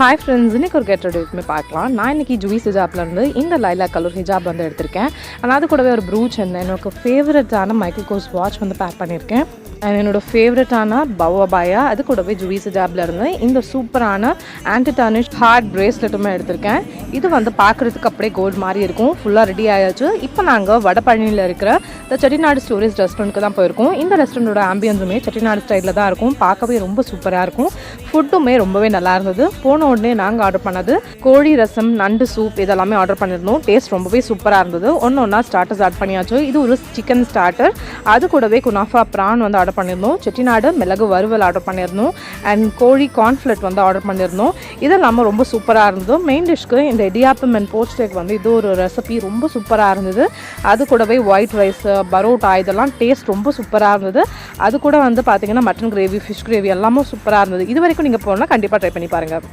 Hi friends, இன்றைக்கி ஒரு get ready with பார்க்கலாம். நான் இன்றைக்கி ஜூஸ் ஹிஜாப்லேருந்து இந்த லைலா கலர் ஹிஜாப் வந்து எடுத்திருக்கேன். ஆனால் அது கூடவே ஒரு ப்ரூச் எனக்கு ஃபேவரட்டான மைக்கேல் கோர்ஸ் வாட்ச் வந்து பேக் பண்ணியிருக்கேன். அண்ட் என்னோடய ஃபேவரட்டான பவாபாயா அது கூடவே ஜூஸ் ஹிஜாப்லேருந்து இந்த சூப்பரான ஆன்டி டார்னிஷ் ஹார்ட் பிரேஸ்லெட்டுமே எடுத்திருக்கேன். இது வந்து பார்க்குறதுக்கு அப்படியே கோல்டு மாதிரி இருக்கும். ஃபுல்லாக ரெடி ஆயாச்சு. இப்போ நாங்கள் வடபழனியில் இருக்கிற இந்த செட்டிநாடு ஸ்டோரேஜ் ரெஸ்டாரண்ட்டுக்கு தான் போயிருக்கோம். இந்த ரெஸ்டாரண்ட்டோட ஆம்பியன்ஸுமே செட்டிநாடு ஸ்டைலில் தான் இருக்கும். பார்க்கவே ரொம்ப சூப்பராக இருக்கும். ஃபுட்டுமே ரொம்பவே நல்லா இருந்தது. போன உடனே நாங்கள் ஆர்டர் பண்ணது கோழி ரசம், நண்டு சூப் இதெல்லாமே ஆர்டர் பண்ணியிருந்தோம். டேஸ்ட் ரொம்பவே சூப்பராக இருந்தது. ஒன்றா ஸ்டார்டர்ஸ் ஆட் பண்ணியாச்சு. இது ஒரு சிக்கன் ஸ்டார்டர். அது கூடவே குனாஃபா ப்ரான் வந்து ஆர்டர் பண்ணியிருந்தோம். செட்டிநாடு மிளகு வறுவல் ஆர்டர் பண்ணியிருந்தோம். அண்ட் கோழி கார்ன்ஃப்ளெட் வந்து ஆர்டர் பண்ணியிருந்தோம். இதெல்லாமல் ரொம்ப சூப்பராக இருந்தது. மெயின் டிஷ்க்கு இந்த இடியாப்பம் அண்ட் போர்க் ஸ்டேக் வந்து இது ஒரு ரெசிபி ரொம்ப சூப்பராக இருந்தது. அது கூடவே ஒயிட் ரைஸ், பரோட்டா இதெல்லாம் டேஸ்ட் ரொம்ப சூப்பராக இருந்தது. அது கூட வந்து பார்த்தீங்கன்னா மட்டன் கிரேவி, ஃபிஷ் கிரேவி எல்லாமே சூப்பராக இருந்தது. இது வரைக்கும் நீங்கள் போனால் கண்டிப்பாக ட்ரை பண்ணி பாருங்கள்.